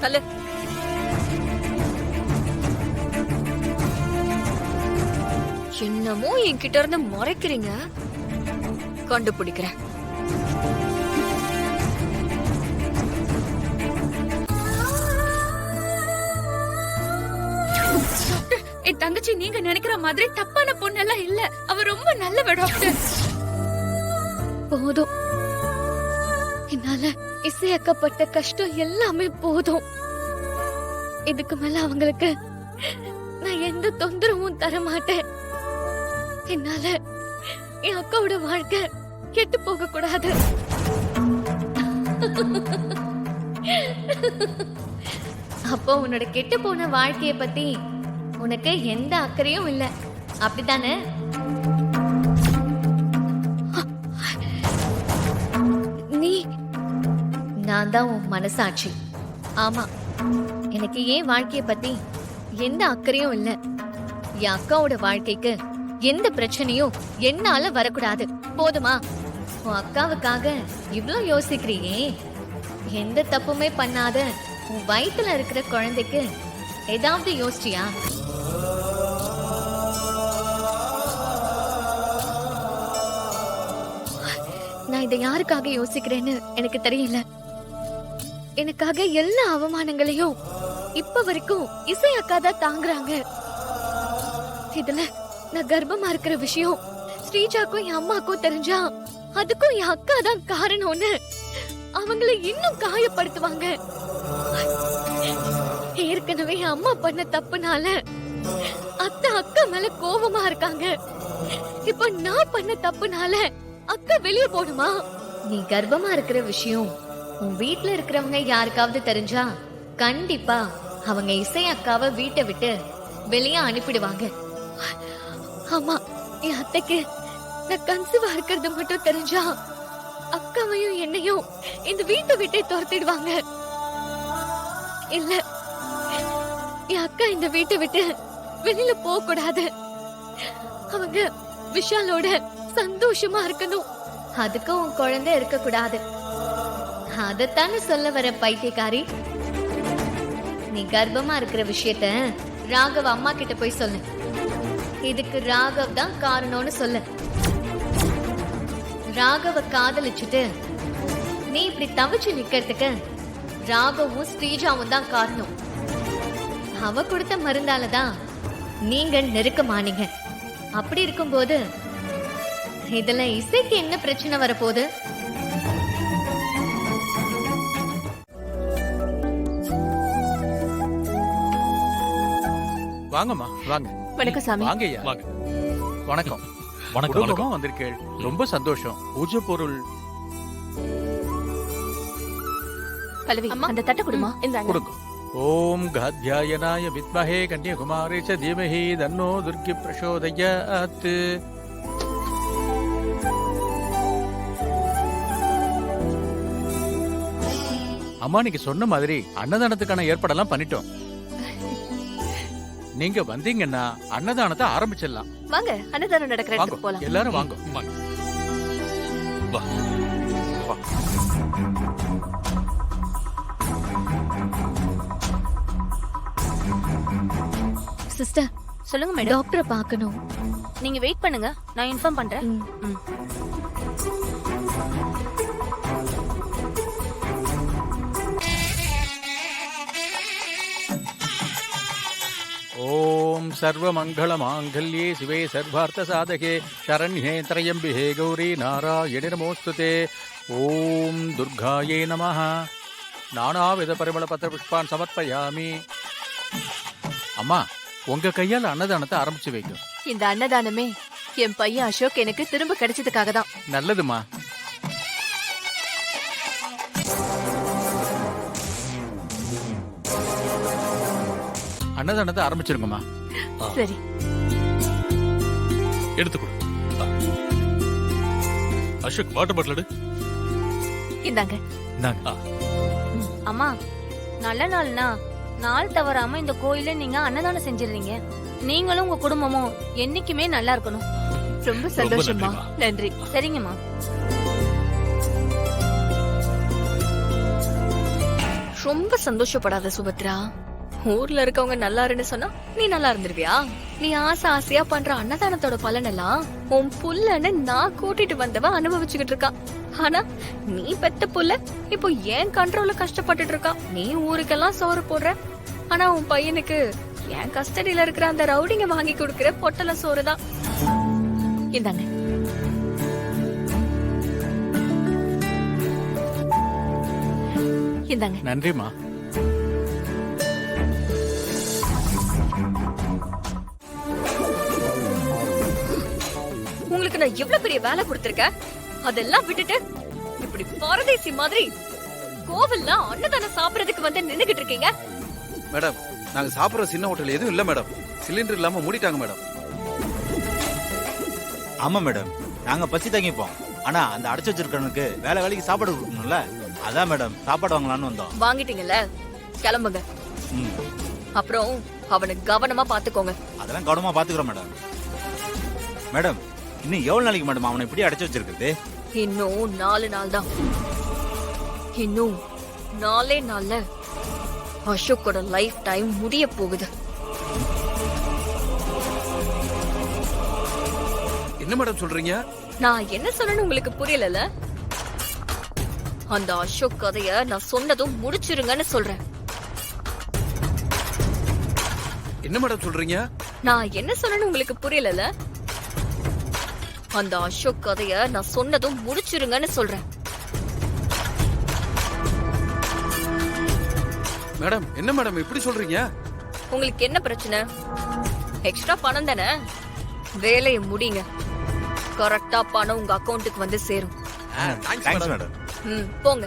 தள்ளு. என்னமோ என்கிட்ட இருந்து மறைக்கிறீங்க, கண்டுபிடிக்கிறேன். என் தங்கச்சி நீங்க நினைக்கிற மாதிரி தப்பான பொண்ணெல்லாம் இல்ல. அவ ரொம்ப நல்லவ டாக்டர். போதும், என்னால இசையாக்கப்பட்ட கஷ்டம் எல்லாமே போதும். இதுக்கு மேல அவங்களுக்கு நான் எந்த தொந்தரவும் தர மாட்டேன். என்னால என் அக்காவோட வாழ்க்கை கெட்டு போக கூடாது. அப்போ உன்னோட கெட்டு போன வாழ்க்கைய பத்தி உனக்கு எந்த அக்கறையும் இல்ல, அப்படித்தானே? நீ நான் தான் உன் மனசாட்சி. ஆமா, எனக்கு ஏன் வாழ்க்கைய பத்தி எந்த அக்கறையும் இல்ல. என் அக்காவோட வாழ்க்கைக்கு எந்த பிரச்சனையும் என்னால வரக்கூடாது. போதுமா? உன் அக்காவுக்காக இவ்ளோ யோசிக்கிறியே, எந்த தப்புமே பண்ணாத உன் வயித்துல இருக்கிற குழந்தைக்கு ஏதாவது யோசிச்சியா? நான் இதை யாருக்காக யோசிக்கிறேன்னு எனக்கு தெரியல. எனக்காக எல்லா அவமானங்களையும் இப்ப வரைக்கும் இசை அக்கா தான் தாங்குறாங்க. இதுல நான் கர்ப்பமா இருக்கிற விஷயம் ஸ்ரீஜாக்கும் என் அம்மாக்கும் தெரிஞ்சா அதுக்கும் என் அக்கா தான் காரணம்னு அவங்கள இன்னும் காயப்படுத்துவாங்க. ஏற்கனவே என் அம்மா பண்ண தப்புனால அத்தை அக்கா மேல கோபமா இருக்காங்க. இப்ப நான் பண்ண தப்புனால அக்கா வெளியே போடுமா? நீ கர்ப்பமா இருக்கிற விஷயம் உன் வீட்ல இருக்கிறவங்க யாருக்காவது தெரிஞ்சா கண்டிப்பா அவங்க இசை அக்காவை வீட்டை விட்டு வெளியே அனுப்பிடுவாங்க. ஆமா, என் அத்தைக்கு நான் கன்சீவா இருக்கிறது மட்டும் தெரிஞ்சா அக்காவையும் என்னையும் இந்த வீட்டை விட்டே துரத்திடுவாங்க. இல்ல, என் அக்கா இந்த வீட்டை விட்டு வெளியில போக கூடாது. அவங்க விஷாலோட சந்தோஷமா இருக்கணும். அதுக்கு உன் குழந்தை இருக்க கூடாது. அதத்தானே சொல்ல வர பைத்தியக்காரி. நீ கர்ப்பமா இருக்கிற விஷயத்த ராகவ் அம்மா கிட்ட போய் சொல்லு. இதுக்கு ராகவ் தான் காரணம்னு சொல்லு. ராகவ காதலிச்சுட்டு நீ இப்படி தவிச்சு நிக்கிறதுக்கு ராகவும் ஸ்ரீஜாவும் தான் காரணம். அவ கொடுத்த மருந்தாலதான் நீங்க நெருக்கமானீங்க. அப்படி இருக்கும்போது இதுல இசைக்கு என்ன பிரச்சனை வரப்போகுது? வாங்கம்மா, வாங்க. வணக்கம் சாமி. வாங்க ஐயா. வாங்க. வணக்கம். வணக்கம். குடும்பமா வந்திருக்கேள். ரொம்ப சந்தோஷம். பூஜை பொருள் பல்லவி, அந்த தட்டை கொடுமா. கொடுங்க. ஓம் காத்யாயனாய வித்மஹே கன்யாகுமாரி ச தீமஹி தன்னோ துர்கி பிரசோதயாத். அம்மா, நீங்க சொன்ன மாதிரி அன்னதானத்துக்கான ஏற்பாடெல்லாம் பண்ணிட்டோம். நீங்க வந்தீங்கன்னா அன்னதானத்தை ஆரம்பிச்சிடலாம். வாங்க, அன்னதானம் நடக்கிற இடத்துக்கு போலாம். எல்லாரும் வாங்க. வாங்க. வா. வா. சிஸ்டர், சொல்லுங்க மேடம். டாக்டரை பார்க்கணும். நீங்க வெயிட் பண்ணுங்க, நான் இன்ஃபார்ம் பண்றேன். ஓம் சர்வ மங்கள மாங்கல்யே சிவே சர்வார்த்த சாதகே சரண்யே த்ரயம்பிகே கௌரி நாராயணி நமோஸ்துதே. ஓம் துர்காயே நமஹ. நானாவித பரிமள பத்திர புஷ்பான் சமர்ப்பயாமி. அம்மா, உங்க கையால அன்னதானத்தை ஆரம்பிச்சு வைக்கும். இந்த அன்னதானமே என் பையன் அசோக் எனக்கு திரும்ப கிடைச்சதுக்காக தான். நல்லதுமா. அன்னதானத்தை ஆரம்பிச்சிருங்கம்மா. சரி, எடுத்துக்கொடு. அசோக், வாட்டர் பாட்டில் எடு. இந்தாங்க. இந்தாங்க. அம்மா, நல்ல நாள்னா நாள் தவறாம இந்த கோயில நீங்க அன்னதானம் செஞ்சிடுறீங்க. நீங்களும் உங்க குடும்பமும் என்னைக்குமே நல்லா இருக்கணும். ரொம்ப சந்தோஷமா. நன்றி. சரிங்கம்மா. ரொம்ப சந்தோஷப்படாத சுபத்ரா. ஊர்ல இருக்கவங்க நல்லா இருன்னு சொன்னா நீ நல்லா இருந்துருவியா? நீ ஆசை ஆசையா பண்ற அன்னதானத்தோட பலனெல்லாம் உன் புள்ளன்னு நான் கூட்டிட்டு வந்தவ அனுபவிச்சுக்கிட்டு இருக்கா. ஆனா நீ பெத்த புள்ள இப்போ ஏன் கண்ட்ரோல்ல கஷ்டப்பட்டுட்டு இருக்கா. நீ ஊருக்கெல்லாம் சோறு போடுற, ஆனா உன் பையனுக்கு என் கஸ்டடியில இருக்கிற அந்த ரவுடிங்க வாங்கி கொடுக்கிற பொட்டல சோறுதான். இந்தாங்க. இந்தாங்க. நன்றிம்மா. உங்களுக்கு நான் எவ்வளவு பெரிய வேலை கொடுத்திருக்கேன், அதெல்லாம் விட்டுட்டு இப்படி பரதேசி மாதிரி கோவில்ல அன்னதானம் சாப்பிடறதுக்கு வந்து நின்னுகிட்டு இருக்கீங்க. மேடம், நாங்க சாப்பிடுற சின்ன ஹோட்டல் எதுவும் இல்ல மேடம். சிலிண்டர் இல்லாம மூடிட்டாங்க மேடம். ஆமா மேடம், நாங்க பசி தங்கிப்போம். ஆனா அந்த அடைச்சு வச்சிருக்கவனுக்கு வேலை வேலைக்கு சாப்பாடு கொடுக்கணும்ல, அதான் மேடம் சாப்பாடு வாங்கலாம்னு வந்தோம். வாங்கிட்டீங்கல்ல, கிளம்புங்க. ம், அப்புறம் அவனை கவனமா பாத்துக்கோங்க. அதெல்லாம் கவனமா பாத்துக்கிறோம் மேடம். மேடம், இன்னும் எவ்வளவு நாளைக்கு மேடம் அவனை இப்படி அடைச்சு வச்சிருக்குது? இன்னும் 4 நாள் தான். இன்னும் 4 நாள்ல அசோக்கோட லைஃப் டைம் முடிய போகுது. என்ன மேடம் சொல்றீங்க? நான் என்ன சொன்னேன்னு உங்களுக்கு புரியல. அந்த அசோக் கதைய நான் சொன்னதும் முடிச்சிருங்கன்னு சொல்றேன். என்ன மேடம் சொல்றீங்க? நான் என்ன சொன்னேன்னு உங்களுக்கு புரியல. அந்த அசோக் கதைய நான் சொன்னதும் முடிச்சிருங்கன்னு சொல்றேன். மேடம், என்ன மேடம் இப்படி சொல்றீங்க? உங்களுக்கு என்ன பிரச்சனை? எக்ஸ்ட்ரா பணம் தானே, வேலையை முடிங்க. கரெக்டா பணம் உங்க அக்கவுண்ட்டுக்கு வந்து சேரும். Thanks madam. போங்க.